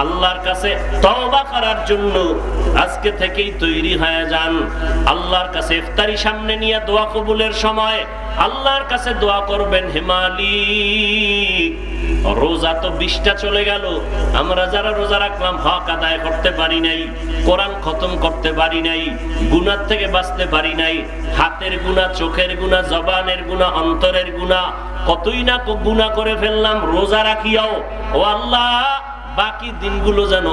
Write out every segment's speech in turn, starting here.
আল্লাহর কাছে তওবা করার জন্য আজকে থেকেই তৈরি হয়ে যান। আল্লাহর কাছে ইফতারি সামনে নিয়ে দোয়া কবুলের সময় আল্লাহর কাছে দোয়া করবেন, হে মালিক, রোজা তো 20টা চলে গেল, আমরা যারা রোজা রাখলাম হক আদায় করতে পারি নাই, কোরআন খতম করতে পারি নাই, গুনাহ থেকে বাঁচতে পারি নাই, হাতের গুনাহ, চোখের গুনাহ, জবানের গুনাহ, অন্তরের গুনাহ, কতই না গুনাহ করে ফেললাম রোজা রাখিয়াও। ও আল্লাহ, বাকি দিনগুলো যেন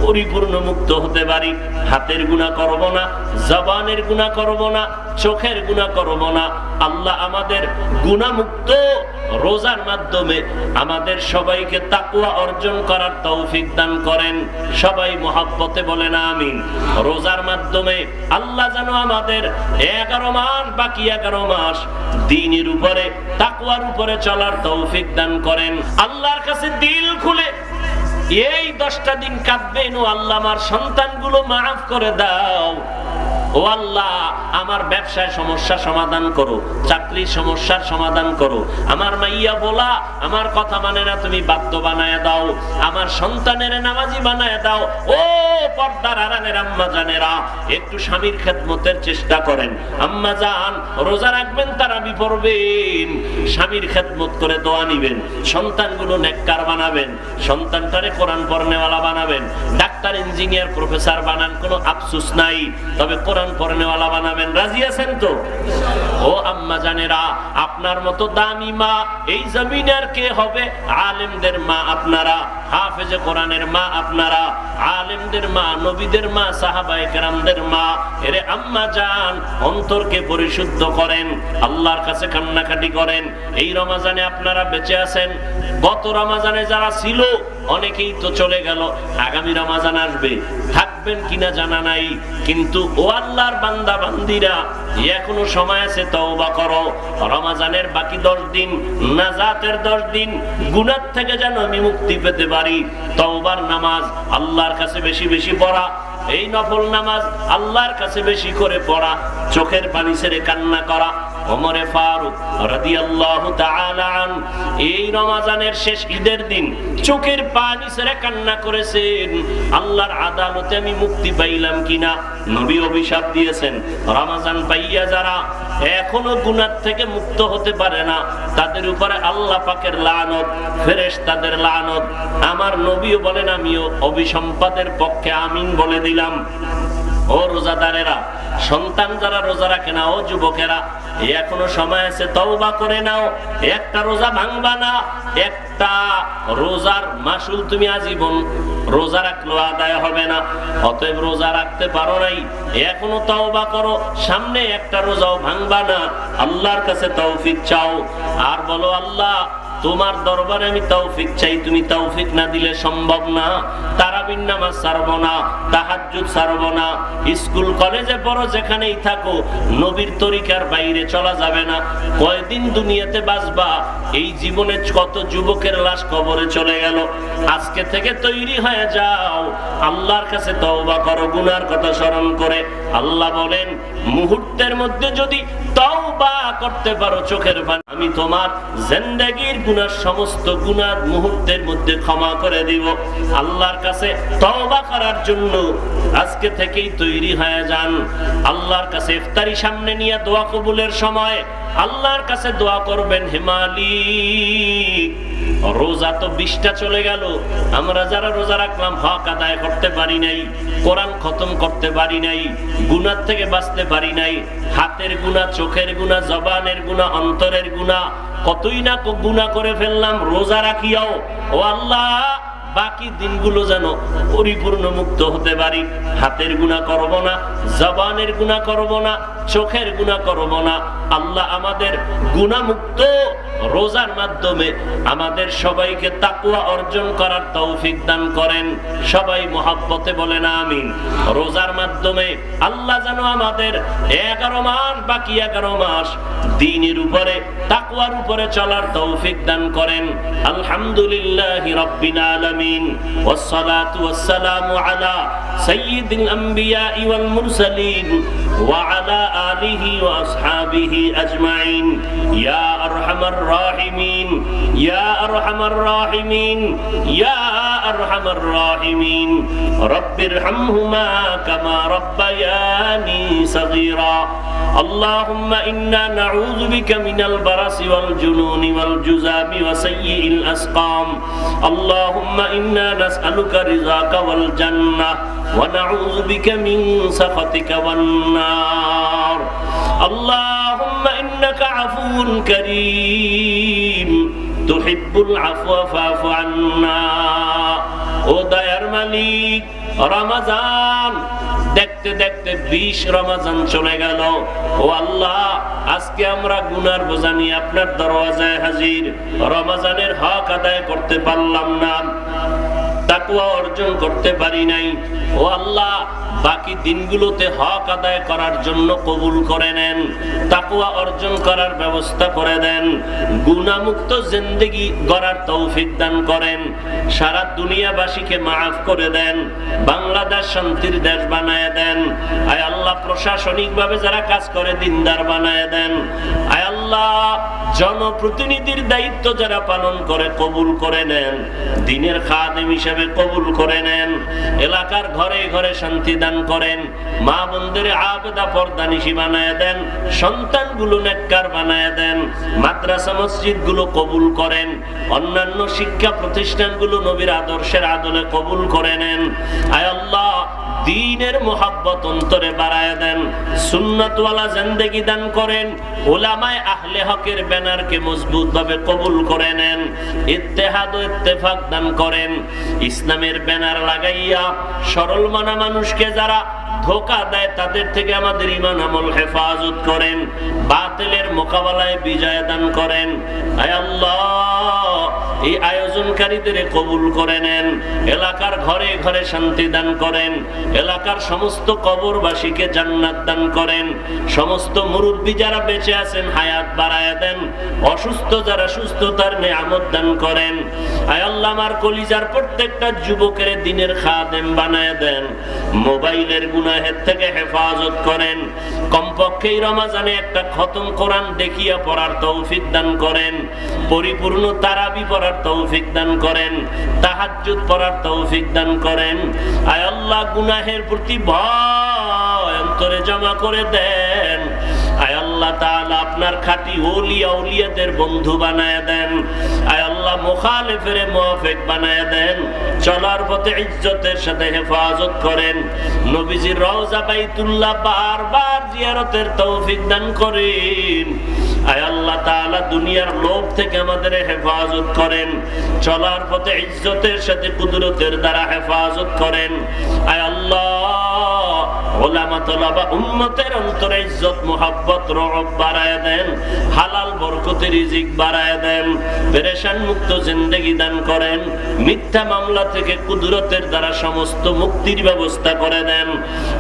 পরিপূর্ণ মুক্ত হতে পারি। হাতের গুনাহ করব না, জবানের গুনাহ করব না, চোখের গুনাহ করব না। আল্লাহ আমাদের গুনাহ মুক্ত রোজার মাধ্যমে আমাদের সবাইকে তাকওয়া অর্জন করার তৌফিক দান করেন। সবাই মুহাব্বতে বলেন আমিন। রোজার মাধ্যমে আল্লাহ যেন আমাদের 11 মাস, বাকি 11 মাস দ্বীনের উপরে, তাকওয়ার উপরে চলার তৌফিক দান করেন। আল্লাহর কাছে দিল খুলে এই 10টা দিন কাঁদবেন, ও আল্লাহ আমার সন্তানগুলো মাফ করে দাও, ও আল্লাহ আমার ব্যবসায় সমস্যা সমাধান করো, চাকরির সমস্যার সমাধান করো, আমার মাইয়া বলা আমার কথা মানে না, তুমি বাধ্য বানায় দাও, আমার সন্তানের নামাজি বানায় দাও। ও পর্দার আড়ালের আম্মা জানেরা, একটু স্বামীর খেদমতের চেষ্টা করেন। আম্মা জান রোজা রাখবেন, তারাবি পড়বেন, স্বামীর খেদমত করে দোয়া নিবেন, সন্তানগুলো নেককার বানাবেন, সন্তানটারে কোরআন পড়নেওয়ালা বানাবেন, ডাক্তার, ইঞ্জিনিয়ার, প্রফেসর বানান, কোনো আফসোস নাই, তবে কোরআন পড়নেওয়ালা বানাবেন। রাজি আছেন তো? ও আম্মা জানেরা, আপনার মতো দামি মা এই জমিনের কে হবে? আলেমদের মা আপনারা, হাফেজে কোরআনের মা আপনারা, আলেমদের মা, নবীদের মা, সাহাবায়ে কেরামদের মা। এরে আম্মা জান, অন্তরকে পরিশুদ্ধ করেন, আল্লাহর কাছে কান্নাকাটি করেন। এই রমজানে আপনারা বেঁচে আছেন, গত রমজানে যারা ছিল অনেকেই তো চলে গেল, আগামী রমজান আসবে, থাকবেন কিনা জানা নাই, কিন্তু ও আল্লাহর বান্দা বান্দিরা, এখনো সময় আছে, তওবা করো। রমজানের বাকি 10 দিন, নাজাতের 10 দিন, গুনাহ থেকে যেন আমি মুক্তি পেতে পারি। তওবার নামাজ আল্লাহর কাছে বেশি বেশি পড়া, এই নফল নামাজ আল্লাহর কাছে বেশি করে পড়া, চোখের পানি ছেড়ে কান্না করা। ওমরে ফারুক রাদিয়াল্লাহু তাআলা আন এই রমজানের শেষ ঈদের দিন চোখের পানি ছেড়ে কান্না করেছেন, আল্লাহর আদালতে আমি মুক্তি পাইলাম কিনা। নবী অভিশাপ দিয়েছেন, রমজান পাইয়া যারা এখনো গুনাহ থেকে মুক্ত হতে পারে না, তাদের উপরে আল্লাহ পাকের লানত, ফেরেশতাদের লানত। আমার নবীও বলেন, আমিও অভিসম্পাদের পক্ষে আমিন বলে দিলাম। ও রোজাদারেরা, সন্তান যারা রোজা রাখে না, ও যুবকেরা, এখনো সময় আছে, তওবা করে নাও। একটা রোজা ভাঙবা না, একটা রোজার মাসুল তুমি আজীবন রোজা রাখলেও আদায় হবে না। অতএব রোজা রাখতে পারো নাই, এখনো তওবা করো, সামনে একটা রোজাও ভাঙবা না, আল্লাহর কাছে তৌফিক চাও, আর বলো, আল্লাহ তোমার দরবারে আমি তৌফিক চাই, তুমি তৌফিক না দিলে সম্ভব না। তারাবির নামাজ ছাড়বো না, তাহাজ্জুদ ছাড়বো না, স্কুল কলেজে পড়ো, যেখানেই থাকো, নবীর তরিকার বাইরে চলা যাবে না। কয়দিন দুনিয়াতে বাঁচবা? এই জীবনে কত যুবকের লাশ কবরে চলে গেল। আজকে থেকে তৈরি হয়ে যাও, আল্লাহর কাছে তওবা করো, গুনার কথা স্মরণ করে। আল্লাহ বলেন, মুহূর্তের মধ্যে যদি তওবা করতে পারো, চোখের পানি, আমি তোমার জিন্দেগীর গুনাহ, সমস্ত গুনাহ মুহূর্তের মধ্যে ক্ষমা করে দিব। আল্লাহর কাছে তওবা করার জন্য আজকে থেকেই তৈরি হয়ে যান। আল্লাহর কাছে ইফতারি সামনে নিয়ে দোয়া কবুলের সময় আল্লাহর কাছে দোয়া করবেন, হে মালিক, রোজা তো 20টা চলে গেল, আমরা যারা রোজা রাখলাম হক আদায় করতে পারি নাই, কোরআন খতম করতে পারি নাই, গুনাহ থেকে বাঁচতে পারি নাই, হাতের গুনাহ, চোখের গুনাহ, জবানের গুনাহ, অন্তরের গুনাহ, কতই না গুনাহ করে ফেললাম রোজা রাখিয়াও। ও আল্লাহ, বাকি দিনগুলো যেন পরিপূর্ণ মুক্ত হতে পারি। হাতের গুনাহ করব না, জবানের গুনাহ করব না, চোখের গুনাহ করব না। আল্লাহ আমাদের গুনাহ মুক্ত রোজার মাধ্যমে আমাদের সবাইকে তাকওয়া অর্জন করার তৌফিক দান করেন। সবাই মুহাব্বতে বলেন আমিন। রোজার মাধ্যমে আল্লাহ যেন আমাদের 11 মাস, বাকি 11 মাস দ্বীনের উপরে, তাকওয়ার উপরে চলার তৌফিক দান করেন। আলহামদুলিল্লাহি রাব্বিল আলামিন, ওয়াসসালাতু ওয়াসসালামু আলা সাইয়্যিদিল আমবিয়া ওয়াল মুরসালিন ওয়া আলা আলিহি ওয়া আসহাবিহি আজমাইন। ইয়া আরহামার রাহিমিন, ইয়া আরহামার রাহিমিন, ইয়া আরহামার রাহিমিন রব্বিরহামহুমা কামা রব্বায়ানি সাগীরা আল্লাহুম্মা ইন্না নাউযু বিকা মিনাল বারাসি ওয়াল জুনুনি ওয়াল জুযামি ওয়া সাইয়্যিল আসকাম আল্লাহুম্মা ইন্না নাসআলুকা রিযাকা ওয়াল জান্নাহ ওয়া নাউযু বিকা মিন সাখাতিকা ওয়ান নার আল্লাহুম্মা ইন্নাকা আফুউন কারীম তুহিব্বুল আফওয়া ফা'ফু আন্না। ও দয়ার মালিক, রমজান দেখতে দেখতে 20 রমজান চলে গেল। ও আল্লাহ, আজকে আমরা গুনার বোঝা নিয়ে আপনার দরওয়াজায় হাজির। রমজানের হক আদায় করতে পারলাম না, তাকওয়া অর্জন করতে পারি নাই। ও আল্লাহ, বাকি দিনগুলোতে হক আদায় করার জন্য কবুল করে নেন, তাকওয়া অর্জন করার ব্যবস্থা করে দেন, গুনাহমুক্ত জিন্দেগি গড়ার তৌফিক দান করেন। সারা দুনিয়াবাসীকে মাফ করে দেন, বাংলাদেশ শান্তির দেশ বানায় দেন। আয় আল্লাহ, প্রশাসনিকভাবে যারা কাজ করে দিনদার বানায় দেন। আয় আল্লাহ, জনপ্রতিনিধির দায়িত্ব যারা পালন করে কবুল করে নেন, দ্বীনের খাদেম হিসেবে কবুল করে নেন। এলাকার ঘরে ঘরে শান্তি দান করেন, মা বোনদের আবেদা পর্দানিশী বানায় দেন, সন্তানগুলো নেককার বানায় দেন। মাদ্রাসা মসজিদগুলো কবুল করেন, অন্যান্য শিক্ষা প্রতিষ্ঠানগুলো নবীর আদর্শের আদলে কবুল করে নেন। আয় আল্লাহ, দ্বীনের মোহাব্বত অন্তরে বাড়ায় দেন, সুন্নাতওয়ালা জিন্দেগি দান করেন, উলামায়ে আহলে হকের ব্যানারকে মজবুত ভাবে কবুল করে নেন, ইত্তেহাদ ও ইত্তেফাক দান করেন। ইসলামের ব্যানার লাগাইয়া সরল মানা মানুষকে যারা ধোঁকা দেয় তাদের থেকে আমাদের ঈমান আমল হেফাজত করেন, বাতিলের মোকাবেলায় বিজয় দান করেন। আয় আল্লাহ, এই আয়োজনকারীদের কবুল করে নেন, এলাকার ঘরে ঘরে শান্তি দান করেন, এলাকার সমস্ত কবরবাসীকে জান্নাত দান করেন, সমস্ত মুরব্বী যারা বেঁচে আছেন হায়াত বাড়ায় দেন, অসুস্থ যারা সুস্থতার নেয়ামত দান করেন। আয় আল্লাহ, আমার কলিজার প্রত্যেকটা যুবকের দ্বীনের খাদেম বানায় দেন, মোবাইলের গুনাহের থেকে হেফাজত করেন। কমপক্ষে এই রমজানে একটা খতম কোরআন দেখিয়া পড়ার তৌফিক দান করেন, পরিপূর্ণ তারাবি পড়ার তৌফিক দান করেন, তাহাজ্জুদ পড়ার তৌফিক দান করেন। আয় আল্লাহ, গুনাহের প্রতি ভয় অন্তরে জমা করে দেন। আয় আল্লাহ তাআলা, আপনার খাঁটি ওলিয়া উলিয়াদের বন্ধু বানায় দেন। আয় আল্লাহ, মুখালিফের মুওয়াফিক বানায় দেন, চলার পথে ইজ্জতের সাথে হেফাজত করেন। নবীজির রওজা বাইতুল্লাহ বারবার জিয়ারতের তৌফিক দান করেন। আয় আল্লাহ তাআলা, দুনিয়ার লোভ থেকে আমাদের হেফাজত করেন, চলার পথে ইজ্জতের সাথে কুদরতের দ্বারা হেফাজত করেন। আয় আল্লাহ, উলামা তলাবা উম্মতের অন্তরে ইজ্জত মুহাব্বত রহব বাড়ায় দেন, হালাল বরকতে রিজিক বাড়ায় দেন, পেরেশান মুক্ত জিন্দেগি দান করেন, মিথ্যা মামলা থেকে কুদরতের দ্বারা সমস্ত মুক্তির ব্যবস্থা করে দেন।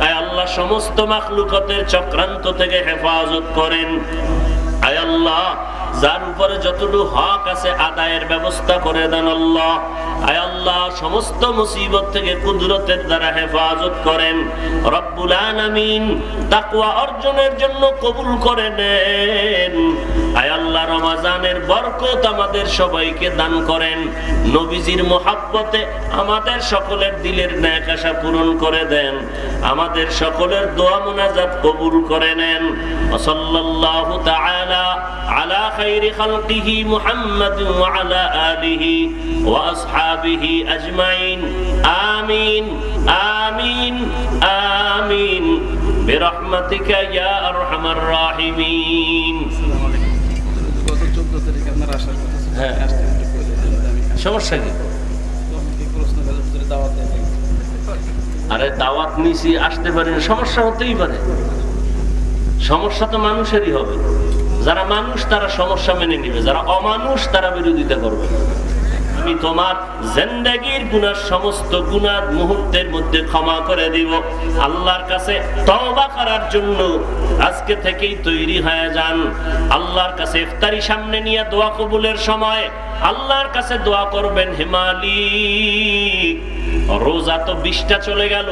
আয় আল্লাহ, সমস্ত মাখলুকাতের চক্রান্ত থেকে হেফাজত করেন। আয় আল্লাহ, যার উপরে যতটুকু হক আছে আদায়ের ব্যবস্থা করে দেন আল্লাহ। আয় আল্লাহ, সমস্ত মুসিবত থেকে কুদরতের দ্বারা হেফাজত করেন। রব্বুল আলামিন, তাকওয়া অর্জনের জন্য কবুল করে নেন। আয় আল্লাহ, রমজানের বরকত আমাদের সবাইকে দান করেন, নবীজির মুহাব্বতে আমাদের সকলের দিলের নেক আশা পূরণ করে দেন, আমাদের সকলের দোয়া মুনাজাত কবুল করে নেন। সাল্লাল্লাহু তাআলা আলা খায়রি খালকিহি মুহাম্মাদ ওয়া আলা আলিহি ওয়া আসহাবিহি আজমাইন। আমিন আমিন আমিন বিরহমাতিকা ইয়া আরহামার রাহিমিন। হ্যাঁ, সমস্যা কি? আরে দাওয়াত নিছি, আসতে পারেন, সমস্যা হতেই পারে। সমস্যা তো মানুষেরই হবে। যারা মানুষ তারা সমস্যা মেনে নিবে, যারা অমানুষ তারা বিরোধিতা করবে। আমি তোমার জিন্দেগীর গুনাহ, সমস্ত গুনাহ মুহূর্তের মধ্যে ক্ষমা করে দিব। আল্লাহর কাছে তওবা করার জন্য আজকে থেকেই তৈরি হয়ে যান। আল্লাহর কাছে ইফতারি সামনে নিয়ে দোয়া কবুলের সময় আল্লাহর কাছে দোয়া করবেন, হে মালিক, রোজা তো 20টা চলে গেল,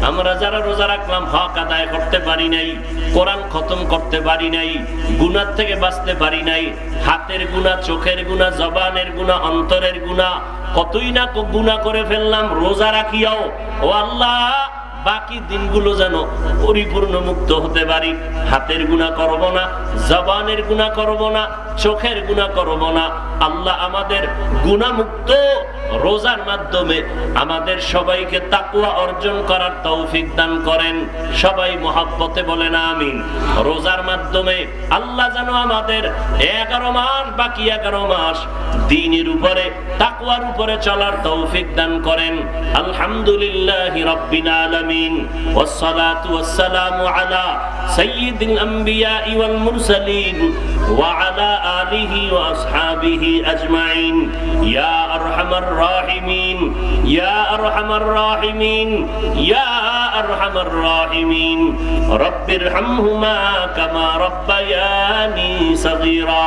আমরা যারা রোজা রাখলাম হক আদায় করতে পারি নাই, কোরআন খতম করতে পারি নাই, গুনাহ থেকে বাঁচতে পারি নাই, হাতের গুনাহ, চোখের গুনাহ, জবানের গুনাহ, অন্তরের গুনাহ, কতই না গুনাহ করে ফেললাম, রোজা রাখিয়াও ও আল্লাহ বাকি দিনগুলো যেন পরিপূর্ণ মুক্ত হতে পারি। হাতের গুনাহ করব না, জবানের গুনাহ করব না, চোখের গুনাহ করব না। আল্লাহ আমাদের গুনাহ মুক্ত রোজার মাধ্যমে আমাদের সবাইকে তাকওয়া অর্জন করার তৌফিক দান করেন। সবাই মহব্বতে বলেন আমিন। রোজার মাধ্যমে আল্লাহ যেন আমাদের 11 মাস বাকি 11 মাস দ্বীনের উপরে তাকওয়ার উপরে চলার তৌফিক দান করেন। আলহামদুলিল্লাহি রাব্বিল আলামিন ওয়াস সালাতু ওয়াস সালামু আলা সাইয়্যিদিল আমবিয়া ওয়াল মুরসালিন ওয়া আলা আলিহি ওয়া আসহাবিহি আজমাইন। ইয়া আরহামার রাহিমিন, ইয়া আরহামার রাহিমিন, ইয়া আরহামার রাহিমিন। রব্বিরহামহুমা কামা রাব্বায়ানি সাগীরা।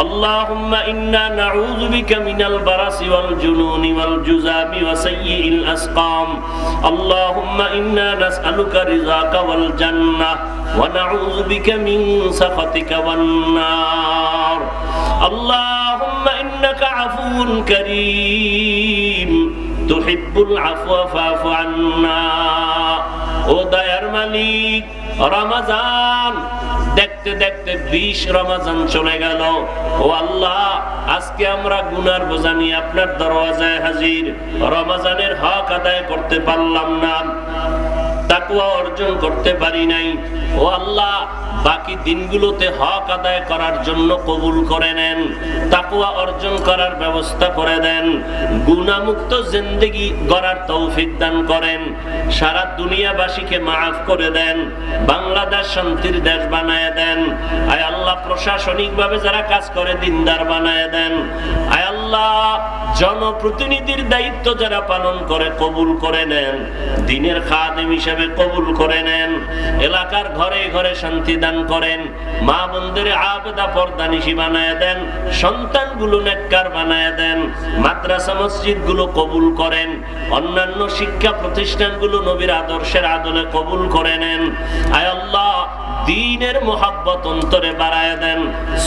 আল্লাহুম্মা ইন্না নাউযু বিকা মিনাল বারাসি ওয়াল জুনুনি ওয়াল জুযামি ওয়া সাইয়্যিল আসকাম। আল্লাহুম্মা ইন্না নাসআলুকা রিযাকা ওয়াল জান্নাহ ওয়া নাউযু বিকা মিন সাখাতিকা ওয়ান নার। আল্লাহুম্মা ইন্নাকা আফুউন কারীম তুহিব্বুল আফওয়া ফা'ফু আন্না। ও দয়ার মালিক, রমজান দেখতে দেখতে 20 রমজান চলে গেল। ও আল্লাহ, আজকে আমরা গুনার বোঝা নিয়ে আপনার দরওয়াজায় হাজির। রমজানের হক আদায় করতে পারলাম না, তাকওয়া অর্জন করতে পারি নাই। ও আল্লাহ, বাকি দিনগুলোতে হক আদায় করার জন্য কবুল করে নেন, তাকওয়া অর্জন করার ব্যবস্থা করে দেন, গুনাহমুক্ত জিন্দেগি গড়ার তৌফিক দান করেন। সারা দুনিয়াবাসীকে মাফ করে দেন, বাংলাদেশ শান্তির দেশ বানায় দেন। আয় আল্লাহ, প্রশাসনিকভাবে যারা কাজ করে দিনদার বানায় দেন। আয় আল্লাহ, জনপ্রতিনিধির দায়িত্ব যারা পালন করে কবুল করে নেন, দ্বীনের খাদেম হিসেবে কবুল করে নেন। এলাকার ঘরে ঘরে শান্তি দান করেন, মা বোনদের আবেদা পর্দানিশী বানায় দেন, সন্তানগুলো নেককার বানায় দেন। মাদ্রাসা মসজিদ গুলো কবুল করেন, অন্যান্য শিক্ষা প্রতিষ্ঠানগুলো নবীর আদর্শের আদলে কবুল করে নেন। আয় আল্লাহ, দ্বীনের মোহাব্বত অন্তরে বাড়ায় দেন,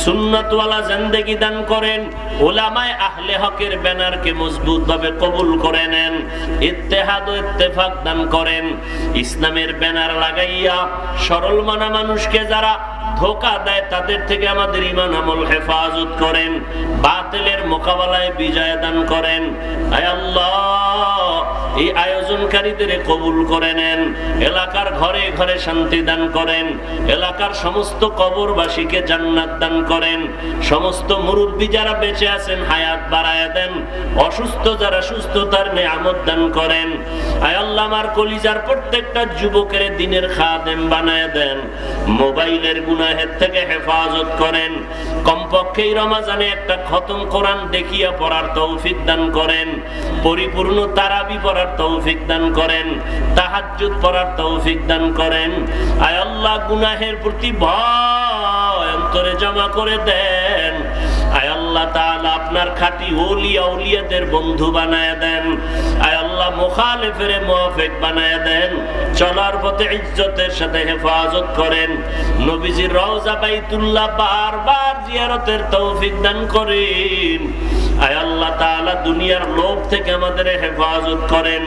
সুন্নাতওয়ালা জিন্দেগি দান করেন। উলামায়ে আহলে হকের ব্যানারকে মজবুত ভাবে কবুল করে নেন, ইত্তেহাদ ও ইত্তেফাক দান করেন। ইসলামের ব্যানার লাগাইয়া সরল মানা মানুষকে যারা ধোঁকা দেয় তাদের থেকে আমাদের ঈমান আমল হেফাজত করেন, বাতিলের মোকাবেলায় বিজয় দান করেন। আয় আল্লাহ, এই আয়োজনকারীদের কবুল করে নেন, এলাকার ঘরে ঘরে শান্তি দান করেন, এলাকার সমস্ত কবরবাসীকে জান্নাত দান করেন। সমস্ত মুরব্বী যারা বেঁচে আছেন হায়াত বাড়ায় দেন, অসুস্থ যারা সুস্থতার নেয়ামত দান করেন। আয় আল্লাহ, আমার কলিজার প্রত্যেকটা যুবকের দ্বীনের খাদেম বানায় দেন, মোবাইলের গুনাহের থেকে হেফাজত করেন। কমপক্ষে রমজানে একটা খতম কোরআন দেখিয়া পড়ার তৌফিক দান করেন, পরিপূর্ণ তারাবি পড়ার তৌফিক দান করেন, তাহাজ্জুদ পড়ার তৌফিক দান করেন। আয় আল্লাহ, গুনাহের প্রতি ভয় অন্তরে জমা করে দেন। আয় আল্লাহ তাআলা, আপনার খাঁটি ওলিয়া উলিয়াদের বন্ধু বানায় দেন। আয় আল্লাহ, মুখালিফের মুওয়াফিক বানায় দেন, চলার পথে ইজ্জতের সাথে হেফাজত করেন। নবীজির রওজা বাইতুল্লাহ বারবার জিয়ারতের তৌফিক দান করেন। আয় আল্লাহ তাআলা, দুনিয়ার লোভ থেকে আমাদের হেফাজত করেন,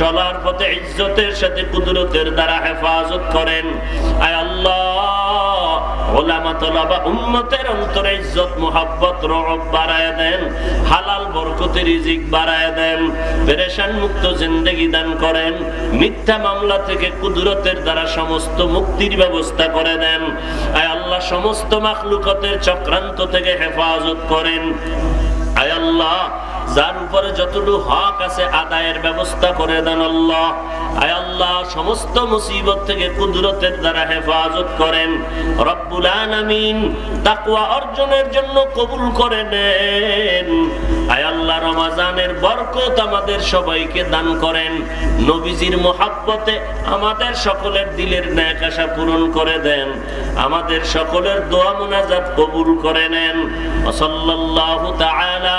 চলার পথে ইজ্জতের সাথে কুদরতের দ্বারা হেফাজত করেন। আয় আল্লাহ, উলামা তলাবা উম্মতের অন্তরে ইজ্জত মুহাব্বত রহব বাড়ায় দেন, হালাল বরকতে রিজিক বাড়ায় দেন, পেরেশান মুক্ত জিন্দেগি দান করেন। মিথ্যা মামলা থেকে কুদরতের দ্বারা সমস্ত মুক্তির ব্যবস্থা করে দেন। আয় আল্লাহ, সমস্ত মাখলুকাতের চক্রান্ত থেকে হেফাজত করেন। আয় আল্লাহ, যার উপরে যতটুকু হক আছে আদায়ের ব্যবস্থা করে দেন আল্লাহ। আয় আল্লাহ, সমস্ত মুসিবত থেকে কুদরতের দ্বারা হেফাজত করেন। রব্বুল আলামিন, তাকওয়া অর্জনের জন্য কবুল করে নেন। আয় আল্লাহ, রমজানের বরকত আমাদের সবাইকে দান করেন। নবীজির মুহাব্বতে আমাদের সকলের দিলের নেক আশা পূরণ করে দেন। আমাদের সকলের দোয়া মুনাজাত কবুল করে নেন। সাল্লাল্লাহু তাআলা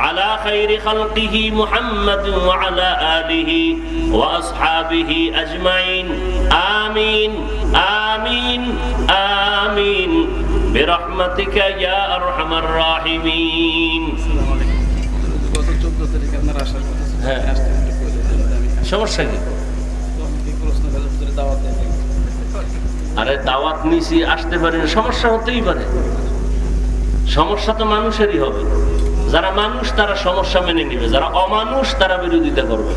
আলা খায়রি খালকিহি মুহাম্মাদ ওয়া আলা আলিহি ওয়া আসহাবিহি আজমাইন। আমিন আমিন আমিন বিরহমাতিকা ইয়া আরহামার রাহিমিন। তারিখে আপনার আসার কথা ছিল। হ্যাঁ। আমি আসতে একটু করে দিলাম, আমি সমস্যা কি? তো আমাকে প্রশ্ন ফেলার ভিতরে দাওয়াত দেয় নাই। আরে দাওয়াত নিছি, আসতে পারি না, সমস্যা হতেই পারে। সমস্যা তো মানুষেরই হবে। যারা মানুষ তারা সমস্যা মেনে নিবে, যারা অমানুষ তারা বিরোধিতা করবে।